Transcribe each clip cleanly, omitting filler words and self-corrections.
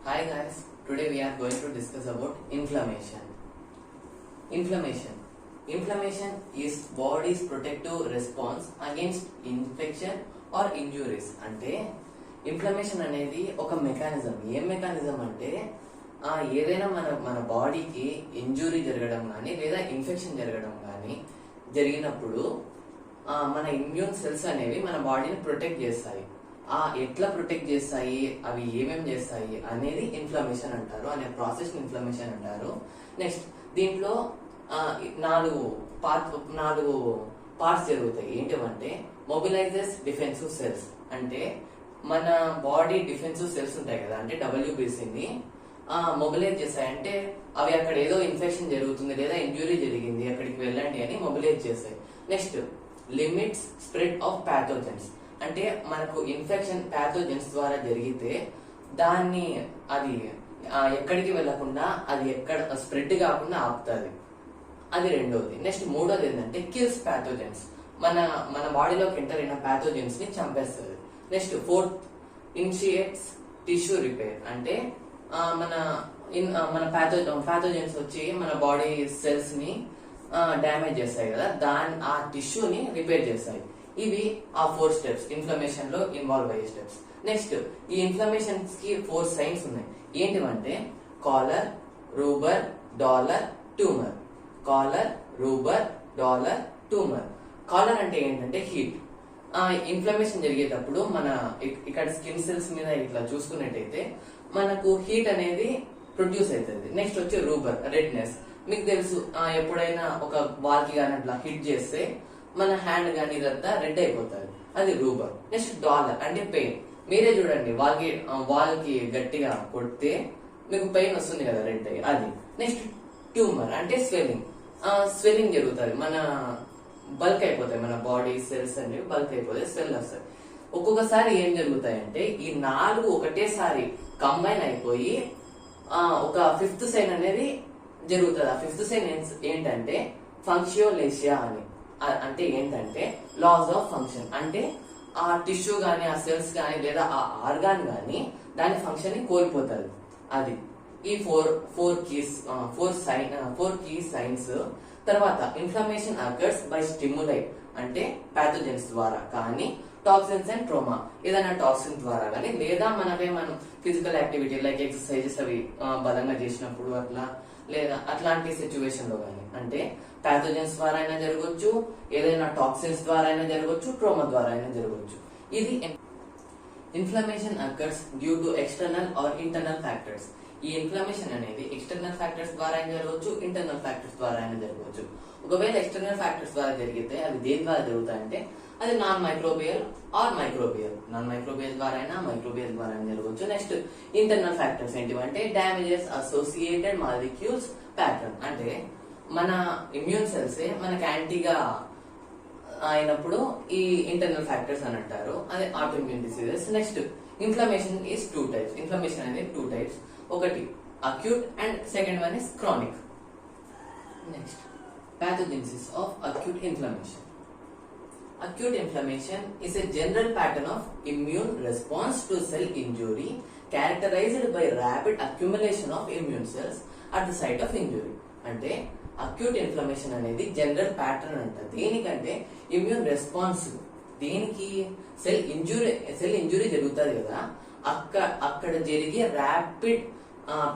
Hi guys, today we are going to discuss about inflammation. Inflammation. Inflammation is body's protective response against infection or injuries. అంటే inflammation అనేది ఒక mechanism. ఏం mechanism అంటే ఏదైనా మన బాడీకి ఇంజురీ జరగడం కానీ లేదా ఇన్ఫెక్షన్ జరగడం కానీ జరిగినప్పుడు మన ఇమ్యూన్ సెల్స్ అనేవి మన బాడీని ప్రొటెక్ట్ చేస్తాయి. ఎట్లా ప్రొటెక్ట్ చేస్తాయి, అవి ఏమేమి చేస్తాయి అనేది ఇన్ఫ్లమేషన్ అంటారు, అనే ప్రాసెస్ ఇన్ఫ్లమేషన్ అంటారు. నెక్స్ట్ దీంట్లో నాలుగు పార్ట్స్ జరుగుతాయి. ఏంటంటే మొబిలైజర్స్ డిఫెన్సివ్ సెల్స్, అంటే మన బాడీ డిఫెన్సివ్ సెల్స్ ఉంటాయి కదా, అంటే WBCని మొబిలైజ్ చేస్తాయి. అంటే అవి అక్కడ ఏదో ఇన్ఫెక్షన్ జరుగుతుంది లేదా ఇంజురీ జరిగింది, అక్కడికి వెళ్ళండి అని మొబిలైజ్ చేస్తాయి. Next limits spread of pathogens, అంటే మనకు ఇన్ఫెక్షన్ ప్యాథోజన్స్ ద్వారా జరిగితే దాన్ని అది ఎక్కడికి వెళ్లకుండా అది ఎక్కడ స్ప్రెడ్ కాకుండా ఆపుతుంది. అది రెండోది. నెక్స్ట్ మూడోది ఏంటంటే కిల్స్ ప్యాథోజన్స్, మన బాడీలోకి ఎంటర్ అయిన ప్యాథోజన్స్ ని చంపేస్తుంది. Next fourth initiates tissue repair, అంటే మన ప్యాథోజన్స్ వచ్చి మన బాడీ సెల్స్ ని డ్యామేజ్ చేస్తాయి కదా, ఆ టిష్యూని రిపేర్ చేస్తాయి. ఇవి ఆ 4 స్టెప్స్ ఇన్ఫ్లమేషన్ లో ఇన్వాల్వ్ అయ్యే స్టెప్స్. నెక్స్ట్ ఈ ఇన్ఫ్లమేషన్స్ కి 4 సైన్స్ ఉన్నాయి. ఏంటివంటే calor, rubor, dolor, tumor. Calor, rubor, dolor, tumor. Calor అంటే ఏంటంటే హీట్. ఇన్ఫ్లమేషన్ జరిగేటప్పుడు మన ఇక్కడ స్కిన్ సెల్స్ మీద ఇట్లా చూసుకున్నట్టయితే మనకు హీట్ అనేది ప్రొడ్యూస్ అవుతుంది. నెక్స్ట్ వచ్చి రూబర్, రెడ్నెస్. మీకు తెలుసు, ఎప్పుడైనా ఒక వాల్ కి కానీ అట్లా హిట్ చేస్తే మన హ్యాండ్ కానీ ఇదంతా రెడ్ అయిపోతుంది, అది రూబర్. నెక్స్ట్ డాలర్ అంటే పెయిన్. మీరే చూడండి, వాల్ కి గట్టిగా కొడితే మీకు పెయిన్ వస్తుంది కదా, రెడ్ అయ్యి, అది. నెక్స్ట్ ట్యూమర్ అంటే స్వెల్లింగ్ జరుగుతుంది, మన బల్క్ అయిపోతాయి, మన బాడీ సెల్స్ అనేవి బల్క్ అయిపోతాయి, స్వెల్ వస్తాయి. ఒక్కొక్కసారి ఏం జరుగుతాయంటే ఈ 4 ఒకటేసారి కంబైన్ అయిపోయి ఒక 5th సైన్ అనేది జరుగుతుంది. ఆ 5th సైన్ ఏంటంటే ఫంక్షియోలేషియా అని. అంటే ఏంటంటే లాస్ ఆఫ్ ఫంక్షన్, అంటే ఆ టిష్యూ గానీ, ఆ సెల్స్ గానీ లేదా ఆ ఆర్గాన్ గానీ దాని ఫంక్షన్ ని కోల్పోతుంది. అది ఈ 4 కీ సైన్స్. తర్వాత ఇన్ఫ్లమేషన్ అకర్స్ బై స్టిములై, అంటే ప్యాథోజన్స్ ద్వారా కానీ, టాక్సిన్స్ అండ్ ట్రోమా, ఏదైనా టాక్సిన్ ద్వారా కానీ, లేదా మనం ఫిజికల్ యాక్టివిటీ లైక్ ఎక్సర్సైజెస్ అవి బలంగా చేసినప్పుడు అట్లా, లేదా అట్లాంటి సిచ్యువేషన్ లో కానీ, అంటే ప్యాథోజన్స్ ద్వారా అయినా జరగవచ్చు, ఏదైనా టాక్సిన్స్ ద్వారా అయినా జరగవచ్చు, ట్రోమా ద్వారా అయినా జరగవచ్చు. ఇది inflammation occurs due to external or internal factors. ఈ ఇన్ఫ్లమేషన్ అనేది ఎక్స్టర్నల్ ఫ్యాక్టర్స్ ద్వారా అయినా జరగవచ్చు, ఇంటర్నల్ ఫ్యాక్టర్స్ ద్వారా అయినా జరగవచ్చు. ఒకవేళ ఎక్స్టర్నల్ ఫ్యాక్టర్స్ ద్వారా జరిగితే అవి దేని ద్వారా జరుగుతాయంటే అది non microbial or microbial. Non microbial ద్వారా అయినా, మైక్రోబియల్ ద్వారా అయినా జరగవచ్చు. నెక్స్ట్ ఇంటర్నల్ ఫ్యాక్టర్స్ ఏంటివంటే డ్యామేజెస్ అసోసియేటెడ్ మాలిక్యూల్స్ ప్యాటర్న్, అంటే మన ఇమ్యూన్ సెల్స్ మనకి యాంటీగా అయినప్పుడు ఈ ఇంటర్నల్ ఫ్యాక్టర్స్ అని అంటారు, అదే auto immune diseases. Next inflammation is 2 types. Inflammation అనేది 2 టైప్స్. ఒకటి acute and second one is chronic. Next pathogenesis of acute inflammation. Acute inflammation is a general pattern of immune response to cell injury characterized by rapid accumulation of immune cells at the site of injury. అంటే acute inflammation అనేది general pattern అంట. దేనికంటే immune response, దేనికి cell injury జరుగుతుంది కదా, అక్కడ జరిగే rapid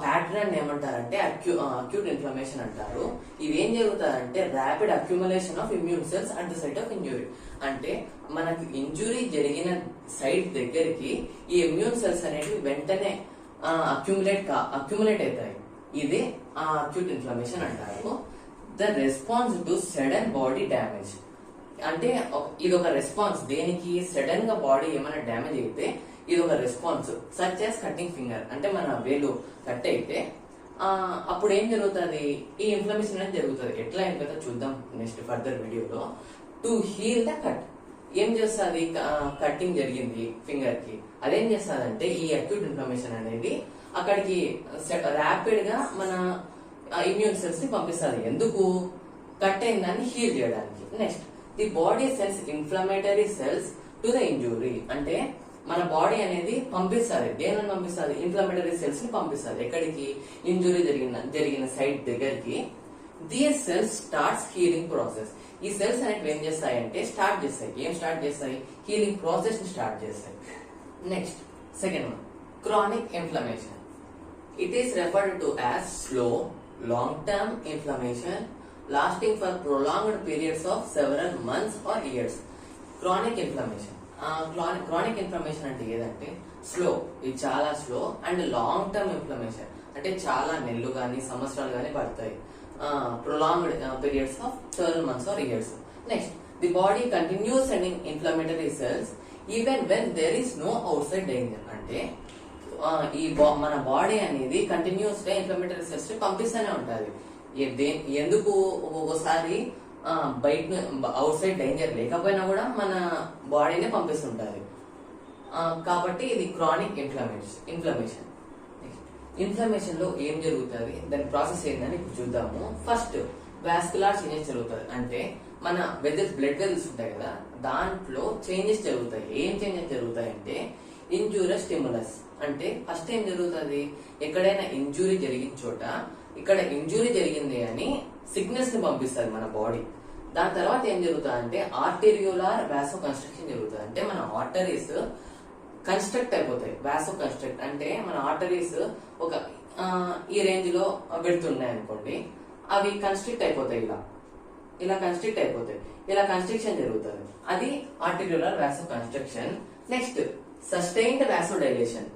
pattern ఏమంటారంటే అక్యూట్ ఇన్ఫ్లమేషన్ అంటారు. ఇది ఏం జరుగుతుందంటే rapid accumulation of immune cells at the site of injury. అంటే మనకి ఇంజురీ జరిగిన సైట్ దగ్గరికి ఈ ఇమ్యూన్ సెల్స్ అనేవి వెంటనే అక్యుములేట్ అవుతాయి. ఇది అక్యూట్ ఇన్ఫ్లమేషన్ అంటారు. The response to sudden body damage, అంటే ఇది ఒక రెస్పాన్స్ దేనికి, సడన్ గా బాడీ ఏమైనా డ్యామేజ్ అయితే ఇది ఒక response. Such as cutting finger, అంటే మన వేలు కట్ అయితే అప్పుడు ఏం జరుగుతుంది, ఈ ఇన్ఫ్లమేషన్ అనేది జరుగుతుంది. ఎట్లా అయిపోతుందో చూద్దాం నెక్స్ట్ ఫర్దర్ వీడియోలో. టు హీల్ ద కట్, ఏం చేస్తుంది, కటింగ్ జరిగింది ఫింగర్ కి, అదేం చేస్తుందంటే ఈ అక్యూట్ ఇన్ఫ్లమేషన్ అనేది అక్కడికి ర్యాపిడ్ గా మన ఇమ్యూన్ సెల్స్ ని పంపిస్తుంది. ఎందుకు, కట్ అయిన దాన్ని హీల్ చేయడానికి. Next the body sense inflammatory cells to the injury, అంటే మన బాడీ అనేది పంపిస్తుంది. దేనిని పంపిస్తుంది? ఇన్ఫ్లమేటరీ సెల్స్ ని పంపిస్తుంది. ఎక్కడికి? ఇంజురీ జరిగిన సైట్ దగ్గరికి. These cells starts healing process. ఈ సెల్స్ అనేవి ఏం చేస్తాయంటే స్టార్ట్ చేస్తాయి. ఏం స్టార్ట్ చేస్తాయి? హీలింగ్ ప్రాసెస్ ని స్టార్ట్ చేస్తాయి. Next second one, chronic inflammation. It is referred to as slow long term inflammation lasting for prolonged periods of several months or years. Chronic inflammation. Chronic inflammation అంటే ఏదంటే slow, ఇది చాలా slow, and long term inflammation అంటే చాలా నెలలు గానీ సంవత్సరాలు గానీ పడతాయి. Prolonged periods of 12 months or years. Next, the body continues sending inflammatory cells even when there is no outside danger. అంటే మన బాడీ అనేది కంటిన్యూస్ గా ఇన్ఫ్లమేటరీ సెల్స్ పంపిస్తూనే ఉంటది. ఎందుకు? ఒక్కొక్కసారి బయట అవుట్ సైడ్ డేంజర్ లేకపోయినా కూడా మన బాడీనే పంపిస్తుంటది. కాబట్టి ఇది క్రానిక్ ఇన్ఫ్లమేషన్. ఇన్ఫ్లమేషన్ లో ఏం జరుగుతుంది, దాని ప్రాసెస్ ఏంటని ఇప్పుడు చూద్దాము. ఫస్ట్ వాస్కులార్ చేంజెస్ జరుగుతుంది. అంటే మన బ్లడ్ వెజల్స్ ఉంటాయి కదా, దాంట్లో చేంజెస్ జరుగుతాయి. ఏం చేంజెస్ జరుగుతాయి అంటే ఇంజూరియస్ స్టిములస్. అంటే ఫస్ట్ ఏం జరుగుతుంది? ఎక్కడైనా ఇంజురీ జరిగిన చోట ఇక్కడ ఇంజురీ జరిగింది అని సిగ్నల్స్ ని పంపిస్తుంది మన బాడీ. దాని తర్వాత ఏం జరుగుతుంది అంటే ఆర్టెరియోలార్ వాసో కన్స్ట్రక్షన్ జరుగుతుంది. అంటే మన ఆర్టరీస్ కన్స్ట్రక్ట్ అయిపోతాయి. వాసో కన్స్ట్రక్ట్ అంటే మన ఆర్టరీస్ ఒక ఈ రేంజ్ లో పెడుతున్నాయి అనుకోండి, అవి కన్స్ట్రిక్ట్ అయిపోతాయి. ఇలా కన్స్ట్రిక్ట్ అయిపోతాయి. ఇలా కన్స్ట్రక్షన్ జరుగుతుంది. అది arteriolar vasoconstriction. Next sustained vasodilation.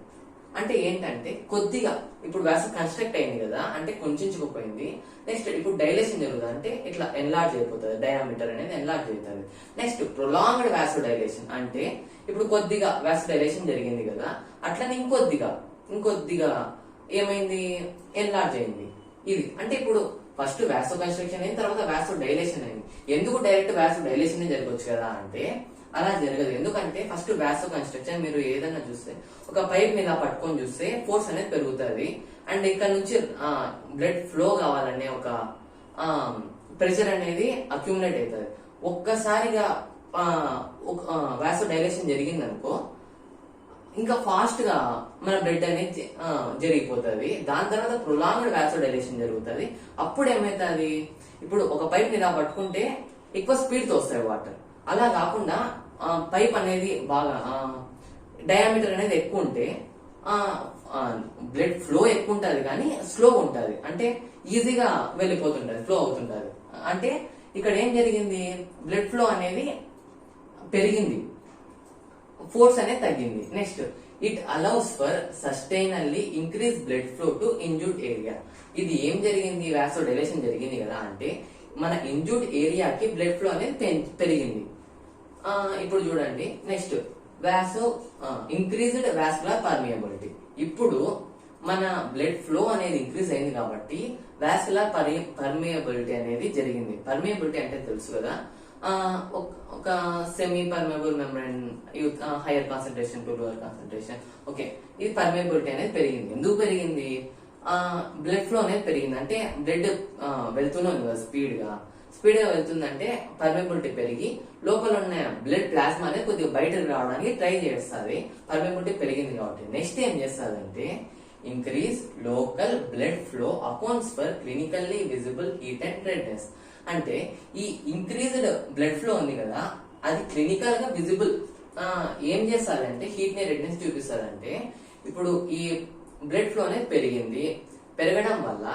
అంటే ఏంటంటే కొద్దిగా ఇప్పుడు వాసో కన్స్ట్రక్ట్ అయింది కదా, అంటే కుంచుకుపోయింది. నెక్స్ట్ ఇప్పుడు డైలేషన్ జరుగుతుంది. అంటే ఇట్లా ఎన్లార్జ్ అయిపోతుంది, డయామీటర్ అనేది ఎన్లార్జ్ అవుతుంది. Next prolonged vasodilation. అంటే ఇప్పుడు కొద్దిగా వాసో డైలేషన్ జరిగింది కదా, అట్లనే ఇంకొద్దిగా ఏమైంది? ఎన్లార్జ్ అయింది. ఇది అంటే ఇప్పుడు ఫస్ట్ వాసో కన్స్ట్రక్షన్ అయింది, తర్వాత వాసో డైలేషన్ అయింది. ఎందుకు డైరెక్ట్ వాసో డైలేషన్ జరగవచ్చు కదా అంటే అలా జరగదు. ఎందుకంటే ఫస్ట్ వాసో కన్స్ట్రక్షన్ మీరు ఏదైనా చూస్తే ఒక పైప్ ని ఇలా పట్టుకొని చూస్తే ఫోర్స్ అనేది పెరుగుతుంది. అండ్ ఇక్కడ నుంచి బ్లడ్ ఫ్లో కావాలనే ఒక ప్రెషర్ అనేది అక్యుములేట్ అవుతుంది. ఒక్కసారిగా వాసో డైలేషన్ జరిగింది అనుకో, ఇంకా ఫాస్ట్ గా మన బ్లడ్ అనేది జరిగిపోతుంది. దాని తర్వాత ప్రొలాంగ్డ్ వాసో డైలేషన్ జరుగుతుంది. అప్పుడు ఏమైతుంది? ఇప్పుడు ఒక పైప్ ని ఇలా పట్టుకుంటే ఎక్కువ స్పీడ్ తో వస్తాయి వాటర్. అలా కాకుండా పైప్ అనేది బాగా డయామీటర్ అనేది ఎక్కువ ఉంటే బ్లడ్ ఫ్లో ఎక్కువ ఉంటది కానీ స్లో ఉంటది. అంటే ఈజీగా వెళ్ళిపోతుంటది, ఫ్లో అవుతుంటది. అంటే ఇక్కడ ఏం జరిగింది? బ్లడ్ ఫ్లో అనేది పెరిగింది, ఫోర్స్ అనేది తగ్గింది. Next it allows for sustainably increase blood flow to injured area. ఇది ఏం జరిగింది? వాసో డైలేషన్ జరిగింది కదా, అంటే మన ఇంజూర్డ్ ఏరియాకి బ్లడ్ ఫ్లో అనేది పెరిగింది. ఇప్పుడు చూడండి, నెక్స్ట్ ఇంక్రీజ్డ్ వాస్కులర్ పర్మియబిలిటీ. ఇప్పుడు మన బ్లడ్ ఫ్లో అనేది ఇంక్రీజ్ అయింది కాబట్టి వాస్కులర్ పర్మియబిలిటీ అనేది జరిగింది. పర్మియబిలిటీ అంటే తెలుసు కదా, ఒక semi permeable membrane hire concentration to lower concentration. Okay, ఇది పర్మియబిలిటీ అనేది పెరిగింది. ఎందుకు పెరిగింది? బ్లడ్ ఫ్లో అనేది పెరిగింది. అంటే బ్లడ్ వెళ్తూనే ఉంది కదా, స్పీడ్ గా వెళ్తుందంటే పర్మియబిలిటీ పెరిగి లోపల ఉన్న బ్లడ్ ప్లాస్మా అనేది కొద్దిగా బయటకు రావడానికి ట్రై చేస్తుంది. పర్మియబిలిటీ పెరిగింది కాబట్టి నెక్స్ట్ ఏం చేస్తుందంటే increase local blood flow accounts for clinically visible heat and redness. అంటే ఈ ఇంక్రీజ్డ్ బ్లడ్ ఫ్లో ఉంది కదా, అది క్లినికల్ గా విజిబుల్ ఏం చేస్తారంటే హీట్ ని రెడ్నెస్ చూపిస్తారంటే ఇప్పుడు ఈ బ్లడ్ ఫ్లో అనేది పెరగడం వల్ల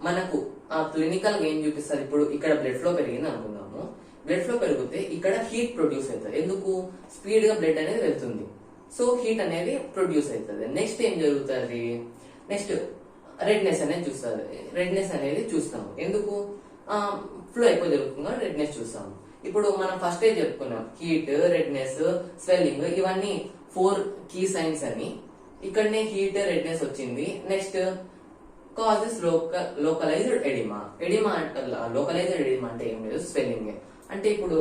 మనకు క్లినికల్ గా ఏం చూపిస్తారు? ఇప్పుడు ఇక్కడ బ్లడ్ ఫ్లో పెరిగింది అనుకుందాము, బ్లడ్ ఫ్లో పెరిగితే ఇక్కడ హీట్ ప్రొడ్యూస్ అవుతుంది. ఎందుకు? స్పీడ్ గా బ్లడ్ అనేది వెళ్తుంది, సో హీట్ అనేది ప్రొడ్యూస్ అవుతుంది. నెక్స్ట్ ఏం జరుగుతుంది? నెక్స్ట్ రెడ్నెస్ అనేది చూస్తాము. ఎందుకు? ఫ్లో ఎక్కువ జరుగుతుంది, రెడ్నెస్ చూస్తాము. ఇప్పుడు మనం ఫస్ట్ చెప్పుకున్నాం హీట్, రెడ్నెస్, స్వెల్లింగ్, ఇవన్నీ 4 కీ సైన్స్ అని. ఇక్కడనే హీట్, రెడ్నెస్ వచ్చింది. Next causes localized edema. Localized edema అంటే ఏం లేదు, స్వెల్లింగ్. అంటే ఇప్పుడు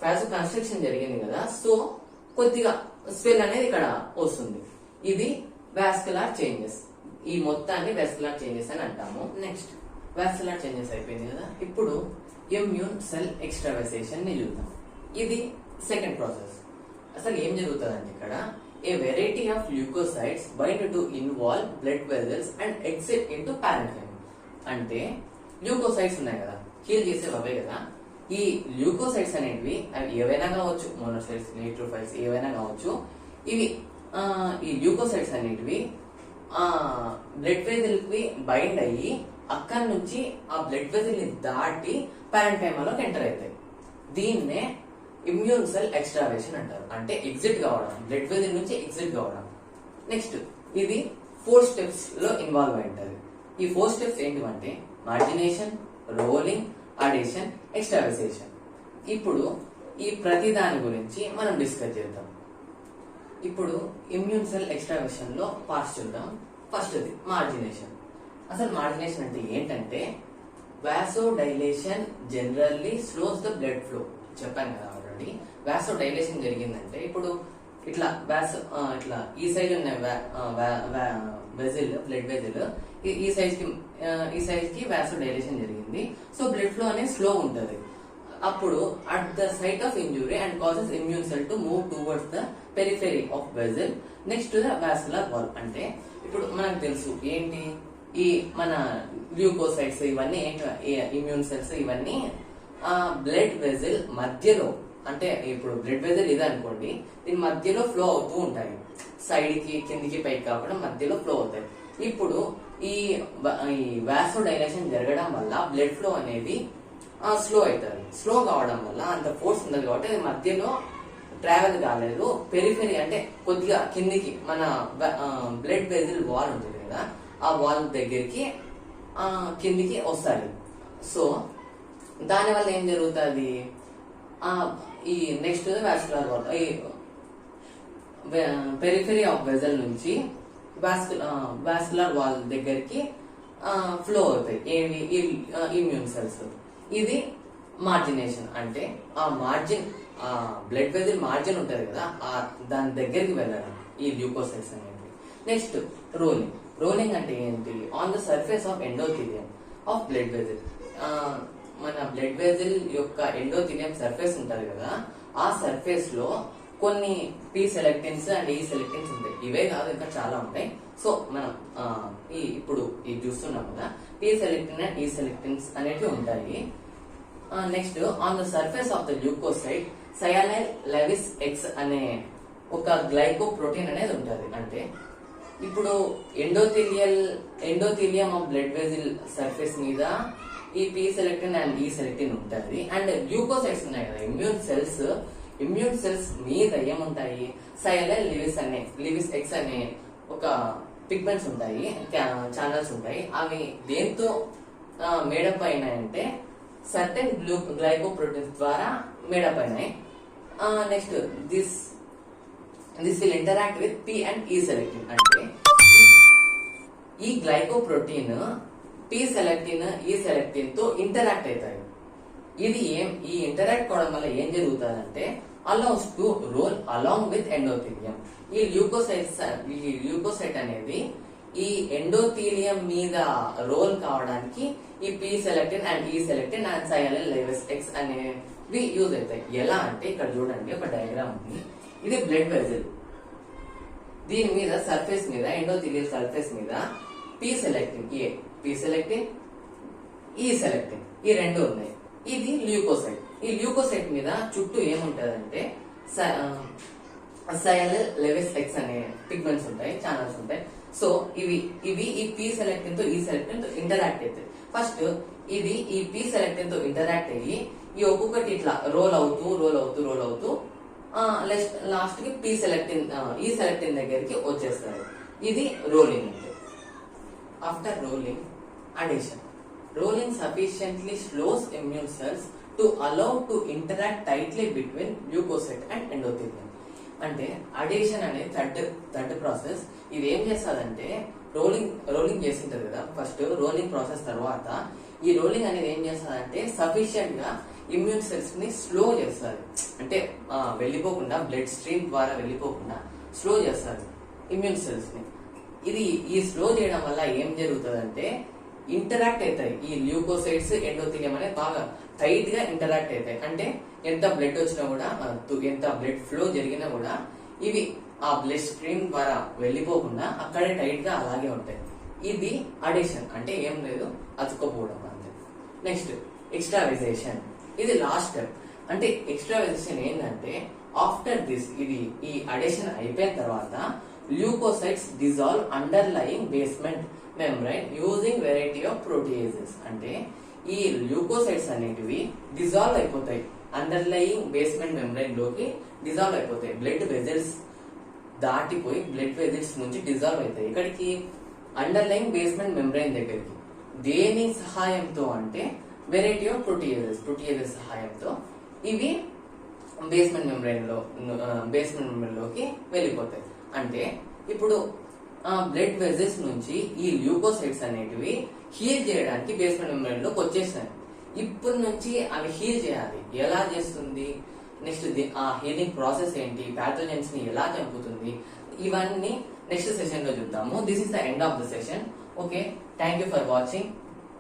వాసో కన్స్ట్రక్షన్ జరిగింది కదా, సో కొద్దిగా స్వెల్ అనేది ఇక్కడ వస్తుంది. ఇది వాస్కులర్ చేంజెస్. ఈ మొత్తాన్ని వాస్కులర్ చేంజెస్ అని అంటాము. నెక్స్ట్ వాస్కులర్ చేంజెస్ అయిపోయింది కదా, ఇప్పుడు ఇమ్యూన్ సెల్ ఎక్స్ట్రావైజేషన్ ని చూద్దాం. ఇది సెకండ్ ప్రాసెస్. అసలు ఏం జరుగుతుంది అంటే ఇక్కడ a variety of leukocytes bind to involve blood vessels and exit into parenchyma. అంటే ల్యూకోసైట్స్ ఉన్నాయి కదా, హీల్ చేసేవి అవే కదా. ఈ ల్యూకోసైట్స్ అనేవి అవి ఏవైనా కావచ్చు, మోనోసైట్స్, న్యూట్రోఫైల్స్ ఏవైనా కావచ్చు. ఇవి ఈ ల్యూకోసైట్స్ అనేటివి బ్లడ్ వెజల్ కి బైండ్ అయ్యి అక్కడి నుంచి ఆ బ్లడ్ వెజల్ ని దాటి పారెన్కైమాలోకి ఎంటర్ అవుతాయి. దీన్నే ఇమ్యూన్ సెల్ ఎక్స్ట్రావేషన్ అంటారు. అంటే ఎగ్జిట్ కావడం, బ్లడ్ వెజల్ నుంచి ఎగ్జిట్ కావడం. నెక్స్ట్ ఇది 4 స్టెప్స్ లో ఇన్వాల్వ్ అయి ఉంటుంది. ఈ 4 స్టెప్స్ ఏంటివంటే మార్జినేషన్, రోలింగ్, అడేషన్, ఎక్స్ట్రావేసేషన్. ఇప్పుడు ఈ ప్రతి దాని గురించి మనం డిస్కస్ చేద్దాం. ఇప్పుడు ఇమ్యూన్ సెల్ ఎక్స్ట్రావేషన్ లో పార్ట్స్ చూద్దాం. ఫస్ట్ అది మార్జినేషన్. అసలు మార్జినేషన్ అంటే ఏంటంటే vasodilation generally slows the blood flow. చెప్పాను కదా ఆల్రెడీ. వాసోడైలేషన్ జరిగిందంటే ఇప్పుడు ఇట్లా ఇట్లా ఈ సైజ్ ఉన్న వెజిల్, బ్లడ్ వెజిల్ ఈ సైజ్ కి వాసోడైలేషన్ జరిగింది. సో బ్లడ్ ఫ్లో అనేది స్లో ఉంటది. అప్పుడు at the site of injury and causes immune cell to move towards the periphery of vessel next to the vascular wall. అంటే ఇప్పుడు మనకు తెలుసు ఏంటి, ఈ మన ల్యూకోసైట్స్ ఇవన్నీ ఇమ్యూన్ సెల్స్ ఇవన్నీ బ్లడ్ వెజల్ మధ్యలో, అంటే ఇప్పుడు బ్లడ్ వెజల్ ఇది అనుకోండి, దీని మధ్యలో ఫ్లో అవుతూ ఉంటాయి. సైడ్ కి, కిందికి, పైకి కాకుండా మధ్యలో ఫ్లో అవుతాయి. ఇప్పుడు ఈ వాసోడైలేషన్ జరగడం వల్ల బ్లడ్ ఫ్లో అనేది స్లో అవుతుంది. స్లో కావడం వల్ల అంత ఫోర్స్ ఉండదు కాబట్టి అది మధ్యలో ట్రావెల్ కాలేదు. పెరిఫెరీ అంటే కొద్దిగా కిందికి మన బ్లడ్ వెజల్ వాల్ ఉంటుంది కదా, ఆ వాల్ దగ్గరికి కిందికి వస్తాయి. సో దానివల్ల ఏం జరుగుతుంది, ఈ నెక్స్ట్ వాస్కులర్ వాల్, ఈ పెరిఫెరీ ఆఫ్ వెజల్ నుంచి వాస్కులర్ వాల్ దగ్గరికి ఫ్లో అవుతాయి ఏవి, ఇమ్యూన్ సెల్స్. ఇది మార్జినేషన్. అంటే ఆ మార్జిన్, బ్లడ్ వెజల్ మార్జిన్ ఉంటది కదా, దాని దగ్గరికి వెళ్ళడం ఈ ల్యూకోసైట్స్ అనేవి. Next rolling. రోలింగ్ అంటే ఏంటి, on the surface of endothelium of blood vessel. మన బ్లడ్ వెజల్ యొక్క ఎండోథీలియం సర్ఫేస్ ఉంటది కదా, ఆ సర్ఫేస్ లో కొన్ని పి సెలెక్టిన్స్ అండ్ ఈ సెలెక్టిన్స్ ఉంటాయి. ఇవే కాదు, ఇంకా చాలా ఉంటాయి. సో మనం ఇప్పుడు ఇది చూస్తున్నాం కదా, పి సెలెక్టిన్ అండ్ ఈ సెలెక్టిన్స్ అనేవి ఉంటాయి. Next on the surface of the leukocyte sialyl Lewis X అనే ఒక గ్లైకోప్రోటీన్ అనేది ఉంటుంది. అంటే ఇప్పుడు endothelium of blood vessel surface మీద ఈ పి సెలెక్టిన్ అండ్ ఈ సెలెక్టిన్ ఉంటుంది. అండ్ ల్యూకోసైట్స్ ఉన్నాయి కదా, ఇమ్యూన్ సెల్స్ మీద ఏముంటాయి, సయానైల్ లివిస్ ఎక్స్ అనే ఒక పిగ్మెంట్స్ ఉంటాయి, ఛానల్స్ ఉంటాయి. అవి దేంతో మేడప్ అయినాయంటే సర్టెన్ గ్లైకోప్రోటీన్స్ ద్వారా మేడప్ అయినాయి. Next this will interact with P and ఈ సెలెక్టిన్. అంటే ఈ గ్లైకోప్రోటీన్ పి సెలెక్టిన్, ఈ సెలెక్టిన్ తో ఇంటరాక్ట్ అవుతాయి. ఈ ఇంటరాక్ట్ కావడం వల్ల ఏం జరుగుతుందంటే allows to roll along with endothelium. ఈ ల్యూకోసైట్ అనేది ఈ ఎండోథీలియం మీద రోల్ కావడానికి ఈ పి సెలెక్టిన్ అండ్ ఈ సెలెక్టిన్ అండ్ సయానైల్ లెవిస్ ఎక్స్ అనేవి యూజ్ అవుతాయి. ఎలా అంటే ఇక్కడ చూడండి, ఒక డయాగ్రామ్ ఉంది. ఇది బ్లడ్ వెజల్. దీని మీద సర్ఫేస్ మీద, ఎండోథీలియల్ సర్ఫేస్ మీద పి సెలెక్టిన్, ఈ సెలెక్టిన్, ఈ రెండు ఉన్నాయి. ఇది ల్యూకోసైట్. ఈ ల్యూకోసైట్ మీద చుట్టూ ఏముంటదంటే సయానైల్ లెవిస్ ఎక్స్ అనే పిగ్మెంట్స్ ఉంటాయి, ఛానల్స్ ఉంటాయి. సో ఇవి ఈ పి సెలెక్టిన్ తో ఈ సెలెక్టిన్ తో ఇంటరాక్ట్ అవుతాయి. ఫస్ట్ ఇది ఈ పి సెలెక్టిన్ తో ఇంటరాక్ట్ అయ్యి ఈ ఒక్కొక్కటి ఇట్లా రోల్ అవుతూ లాస్ట్ కి పి సెలెక్టిన్, ఈ సెలెక్టిన్ దగ్గరికి వచ్చేస్తారు. ఇది రోలింగ్ అంటే. After rolling, addition. Rolling sufficiently slows immune cells to allow to interact tightly between leukocyte and endothelium. అంటే అడిషన్ అనేది థర్డ్ ప్రాసెస్. ఇది ఏం చేస్తుందంటే రోలింగ్ చేస్తుంటది కదా, ఫస్ట్ రోలింగ్ ప్రాసెస్ తర్వాత ఈ రోలింగ్ అనేది ఏం చేస్తుందంటే సఫిషియెంట్ గా ఇమ్యూన్ సెల్స్ ని స్లో చేస్తుంది. అంటే వెళ్ళిపోకుండా, బ్లడ్ స్ట్రీమ్ ద్వారా వెళ్ళిపోకుండా స్లో చేస్తుంది ఇమ్యూన్ సెల్స్ ని. ఈ స్లో చేయడం వల్ల ఏం జరుగుతుందంటే ఇంటరాక్ట్ అవుతాయి. ఈ ల్యూకోసైట్స్, ఎండోథీలియం అనేది బాగా టైట్ గా ఇంటరాక్ట్ అవుతాయి. అంటే ఎంత బ్లడ్ వచ్చినా కూడా, ఎంత బ్లడ్ ఫ్లో జరిగినా కూడా ఇవి ఆ బ్లడ్ స్ట్రీమ్ ద్వారా వెళ్ళిపోకుండా అక్కడే టైట్ గా అలాగే ఉంటాయి. ఇది అడిషన్, అంటే ఏం లేదు, అతుక్కపోవడం అంతే. నెక్స్ట్ ఎక్స్ట్రావైజేషన్, ఇది లాస్ట్ స్టెప్. అంటే ఎక్స్ట్రావైజేషన్ ఏంటంటే ఆఫ్టర్ దిస్, ఇది ఈ అడిషన్ అయిపోయిన తర్వాత leukocytes dissolve underlying basement membrane using variety of proteases. అంటే ఈ ల్యూకోసైట్స్ అనేటివి డిజాల్వ్ అయిపోతాయి, అండర్లయింగ్ బేస్మెంట్ మెంబ్రైన్ లోకి డిజాల్వ్ అయిపోతాయి. బ్లడ్ వెజల్స్ దాటిపోయి బ్లడ్ వెజల్స్ నుంచి డిజాల్వ్ అవుతాయి. ఇక్కడికి అండర్లయింగ్ బేస్మెంట్ మెంబ్రైన్ దగ్గరికి. దేని సహాయంతో అంటే వెరైటీ ఆఫ్ ప్రోటీయేజెస్ సహాయంతో ఇవి బేస్మెంట్ మెంబ్రైన్ లోకి వెళ్ళిపోతాయి. అంటే ఇప్పుడు బ్లడ్ వెజల్స్ నుంచి ఈ ల్యూకోసైట్స్ అనేటివి హీల్ చేయడానికి బేస్మెంట్ మెంబ్రైన్ లోకి వచ్చేసాయి. ఇప్పటి నుంచి అవి హీల్ చేయాలి. ఎలా చేస్తుంది, నెక్స్ట్ ఆ హీలింగ్ ప్రాసెస్ ఏంటి, ప్యాథోజన్స్ ని ఎలా చంపుతుంది, ఇవన్నీ నెక్స్ట్ సెషన్ లో చూద్దాము. This is the end of the session. Okay, thank you for watching.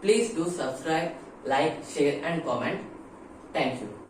Please do subscribe, like, share and comment. Thank you.